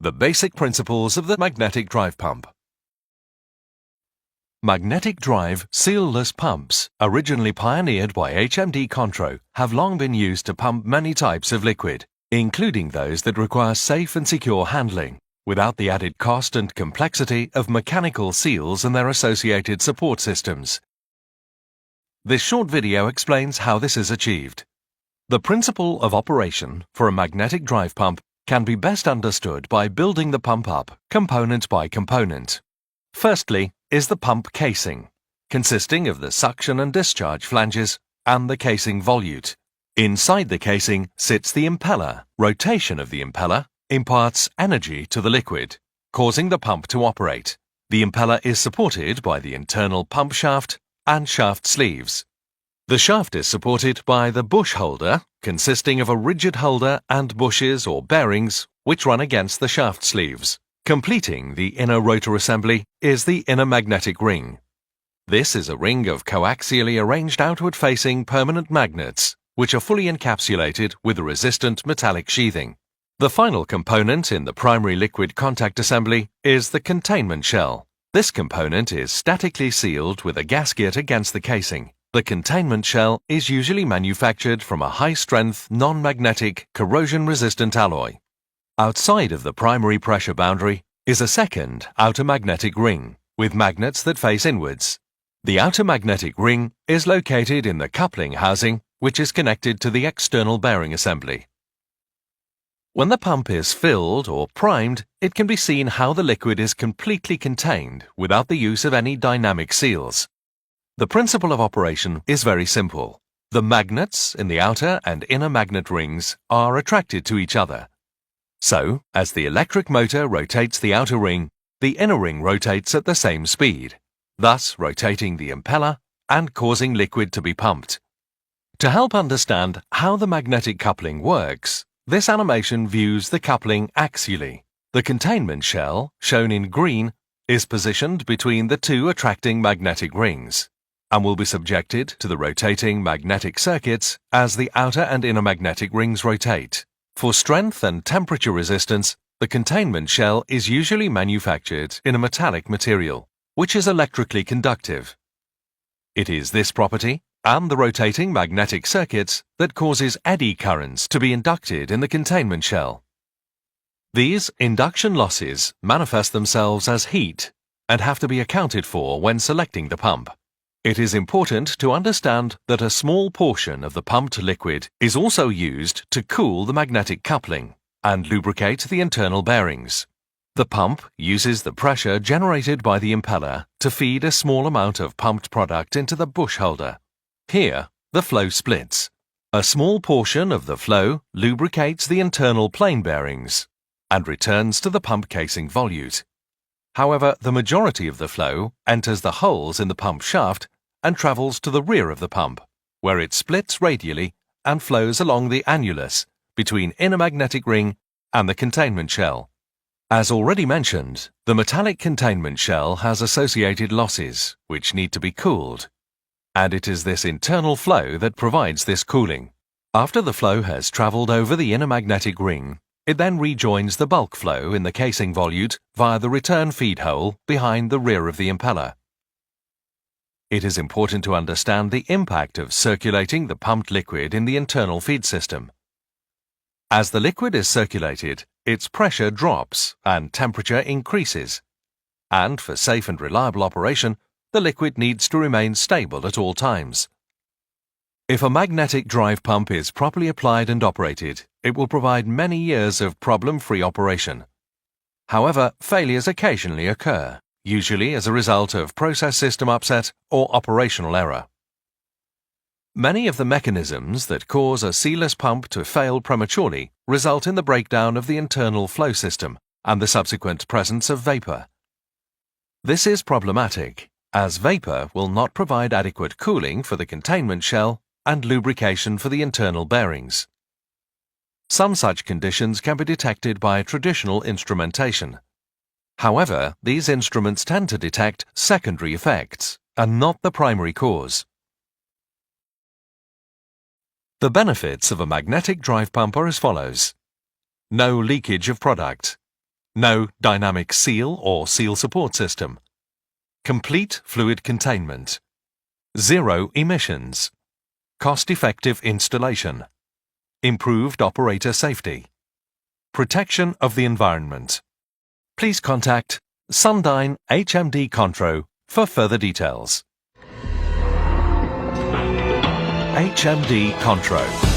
The basic principles of the magnetic drive pump. Magnetic drive seal-less pumps, originally pioneered by HMD Contro, have long been used to pump many types of liquid, including those that require safe and secure handling, without the added cost and complexity of mechanical seals and their associated support systems. This short video explains how this is achieved. The principle of operation for a magnetic drive pump can be best understood by building the pump up component by component. Firstly is the pump casing, consisting of the suction and discharge flanges and the casing volute. Inside the casing sits the impeller. Rotation of the impeller imparts energy to the liquid, causing the pump to operate. The impeller is supported by the internal pump shaft and shaft sleeves. The shaft is supported by the bush holder, consisting of a rigid holder and bushes or bearings which run against the shaft sleeves. Completing the inner rotor assembly is the inner magnetic ring. This is a ring of coaxially arranged outward-facing permanent magnets, which are fully encapsulated with a resistant metallic sheathing. The final component in the primary liquid contact assembly is the containment shell. This component is statically sealed with a gasket against the casing. The containment shell is usually manufactured from a high-strength, non-magnetic, corrosion-resistant alloy. Outside of the primary pressure boundary is a second outer magnetic ring with magnets that face inwards. The outer magnetic ring is located in the coupling housing, which is connected to the external bearing assembly. When the pump is filled or primed, it can be seen how the liquid is completely contained without the use of any dynamic seals. The principle of operation is very simple. The magnets in the outer and inner magnet rings are attracted to each other. So, as the electric motor rotates the outer ring, the inner ring rotates at the same speed, thus rotating the impeller and causing liquid to be pumped. To help understand how the magnetic coupling works, this animation views the coupling axially. The containment shell, shown in green, is positioned between the two attracting magnetic rings and will be subjected to the rotating magnetic circuits as the outer and inner magnetic rings rotate. For strength and temperature resistance, the containment shell is usually manufactured in a metallic material, which is electrically conductive. It is this property and the rotating magnetic circuits that causes eddy currents to be inducted in the containment shell. These induction losses manifest themselves as heat and have to be accounted for when selecting the pump. It is important to understand that a small portion of the pumped liquid is also used to cool the magnetic coupling and lubricate the internal bearings. The pump uses the pressure generated by the impeller to feed a small amount of pumped product into the bush holder. Here, the flow splits. A small portion of the flow lubricates the internal plane bearings and returns to the pump casing volute. However, the majority of the flow enters the holes in the pump shaft and travels to the rear of the pump, where it splits radially and flows along the annulus between inner magnetic ring and the containment shell. As already mentioned, the metallic containment shell has associated losses which need to be cooled, and it is this internal flow that provides this cooling. After the flow has traveled over the inner magnetic ring, it then rejoins the bulk flow in the casing volute via the return feed hole behind the rear of the impeller. It is important to understand the impact of circulating the pumped liquid in the internal feed system. As the liquid is circulated, its pressure drops and temperature increases, and for safe and reliable operation, the liquid needs to remain stable at all times. If a magnetic drive pump is properly applied and operated, it will provide many years of problem-free operation. However, failures occasionally occur, usually as a result of process system upset or operational error. Many of the mechanisms that cause a sealless pump to fail prematurely result in the breakdown of the internal flow system and the subsequent presence of vapor. This is problematic, as vapor will not provide adequate cooling for the containment shell and lubrication for the internal bearings. Some such conditions can be detected by traditional instrumentation. However, these instruments tend to detect secondary effects and not the primary cause. The benefits of a magnetic drive pump are as follows. No leakage of product. No dynamic seal or seal support system. Complete fluid containment. Zero emissions. Cost-effective installation. Improved operator safety. Protection of the environment. Please contact Sundyne HMD Contro for further details. HMD Contro.